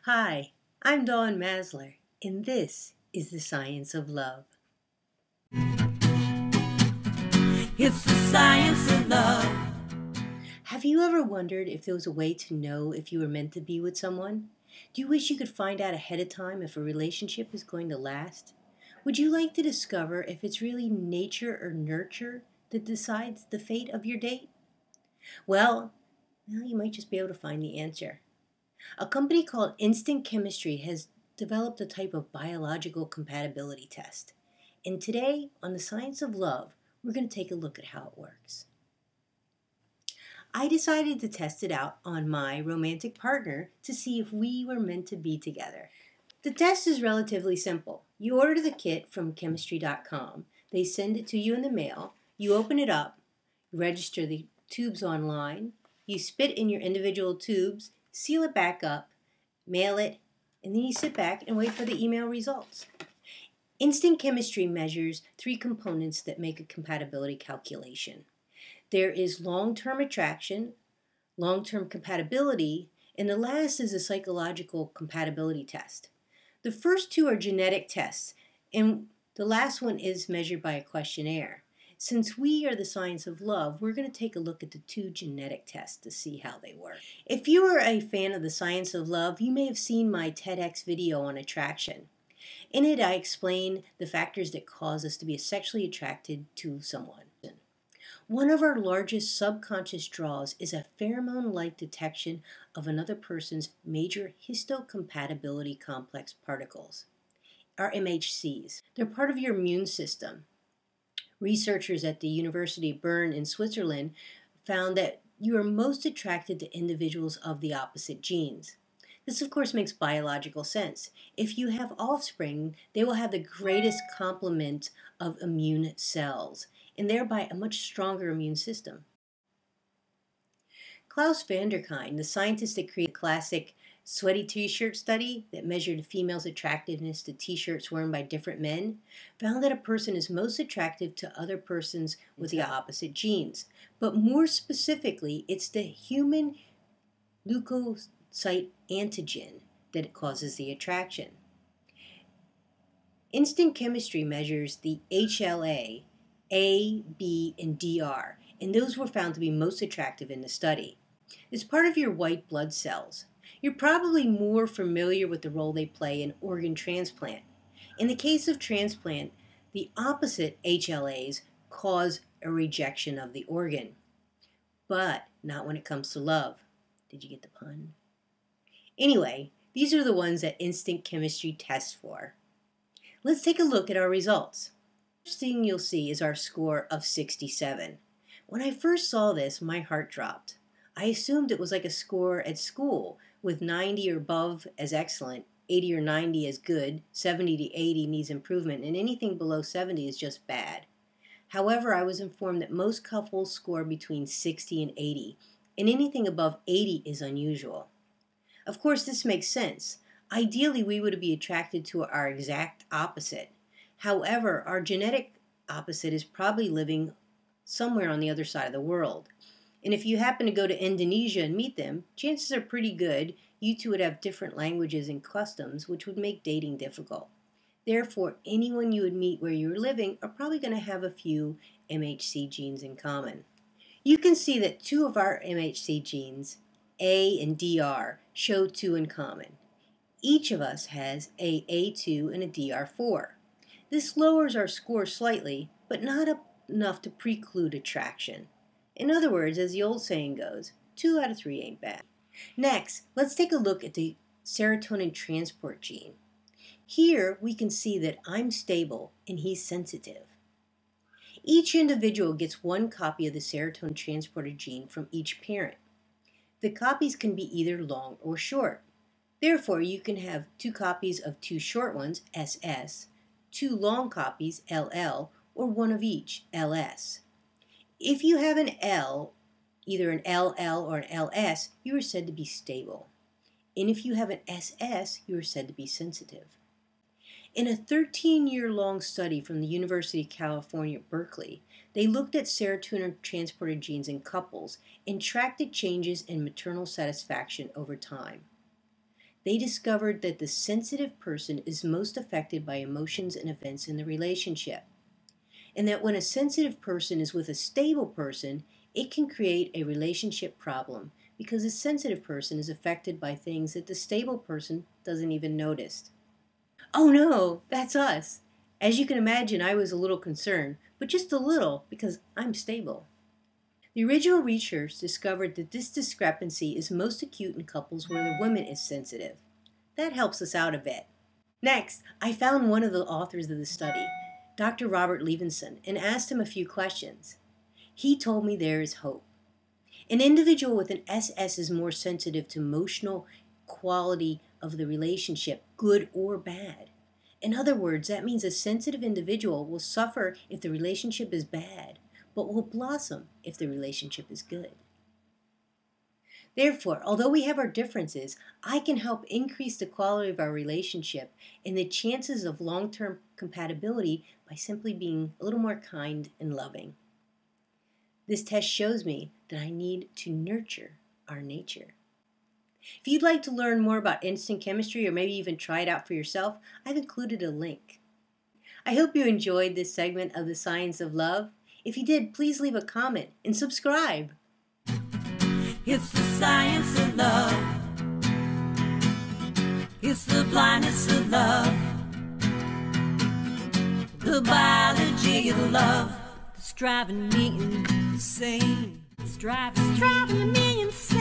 Hi, I'm Dawn Masler, and this is the Science of Love. It's the science of love. Have you ever wondered if there was a way to know if you were meant to be with someone? Do you wish you could find out ahead of time if a relationship is going to last? Would you like to discover if it's really nature or nurture that decides the fate of your date? Well, now you might just be able to find the answer. A company called Instant Chemistry has developed a type of biological compatibility test. And today, on the Science of Love, we're going to take a look at how it works. I decided to test it out on my romantic partner to see if we were meant to be together. The test is relatively simple. You order the kit from chemistry.com. They send it to you in the mail. You open it up, register the tubes online, you spit in your individual tubes, seal it back up, mail it, and then you sit back and wait for the email results. Instant Chemistry measures 3 components that make a compatibility calculation. There is long-term attraction, long-term compatibility, and the last is a psychological compatibility test. The first 2 are genetic tests, and the last one is measured by a questionnaire. Since we are the science of love, we're going to take a look at the 2 genetic tests to see how they work. If you are a fan of the science of love, you may have seen my TEDx video on attraction. In it, I explain the factors that cause us to be sexually attracted to someone. One of our largest subconscious draws is a pheromone-like detection of another person's major histocompatibility complex particles, or MHCs. They're part of your immune system. Researchers at the University of Bern in Switzerland found that you are most attracted to individuals of the opposite genes. This, of course, makes biological sense. If you have offspring, they will have the greatest complement of immune cells, and thereby a much stronger immune system. Klaus van der Kijn, the scientist that created the classic sweaty t-shirt study that measured a female's attractiveness to t-shirts worn by different men, found that a person is most attractive to other persons with the opposite genes. But more specifically, it's the human leukocyte antigen that causes the attraction. Instant Chemistry measures the HLA, A, B, and DR, and those were found to be most attractive in the study. It's part of your white blood cells. You're probably more familiar with the role they play in organ transplant. In the case of transplant, the opposite HLAs cause a rejection of the organ, but not when it comes to love. Did you get the pun? Anyway, these are the ones that Instant Chemistry tests for. Let's take a look at our results. The first thing you'll see is our score of 67. When I first saw this, my heart dropped. I assumed it was like a score at school, with 90 or above as excellent, 80 or 90 as good, 70 to 80 needs improvement, and anything below 70 is just bad. However, I was informed that most couples score between 60 and 80, and anything above 80 is unusual. Of course, this makes sense. Ideally, we would be attracted to our exact opposite. However, our genetic opposite is probably living somewhere on the other side of the world. And if you happen to go to Indonesia and meet them, chances are pretty good you two would have different languages and customs, which would make dating difficult. Therefore, anyone you would meet where you're living are probably going to have a few MHC genes in common. You can see that 2 of our MHC genes, A and DR, show 2 in common. Each of us has a A2 and a DR4. This lowers our score slightly, but not enough to preclude attraction. In other words, as the old saying goes, 2 out of 3 ain't bad. Next, let's take a look at the serotonin transport gene. Here we can see that I'm stable and he's sensitive. Each individual gets 1 copy of the serotonin transporter gene from each parent. The copies can be either long or short. Therefore, you can have 2 copies of 2 short ones, SS, 2 long copies, LL, or 1 of each, LS. If you have an L, either an LL or an LS, you are said to be stable. And if you have an SS, you are said to be sensitive. In a 13-year-long study from the University of California, Berkeley, they looked at serotonin transporter genes in couples and tracked the changes in maternal satisfaction over time. They discovered that the sensitive person is most affected by emotions and events in the relationship, and that when a sensitive person is with a stable person, it can create a relationship problem because a sensitive person is affected by things that the stable person doesn't even notice. Oh no, that's us. As you can imagine, I was a little concerned, but just a little because I'm stable. The original research discovered that this discrepancy is most acute in couples where the woman is sensitive. That helps us out a bit. Next, I found one of the authors of the study, Dr. Robert Levinson, and asked him a few questions. He told me there is hope. An individual with an SS is more sensitive to emotional quality of the relationship, good or bad. In other words, that means a sensitive individual will suffer if the relationship is bad, but will blossom if the relationship is good. Therefore, although we have our differences, I can help increase the quality of our relationship and the chances of long-term compatibility by simply being a little more kind and loving. This test shows me that I need to nurture our nature. If you'd like to learn more about instant chemistry or maybe even try it out for yourself, I've included a link. I hope you enjoyed this segment of the Science of Love. If you did, please leave a comment and subscribe. It's the science of love. It's the blindness of love. The biology of love. It's driving me insane. It's driving me insane.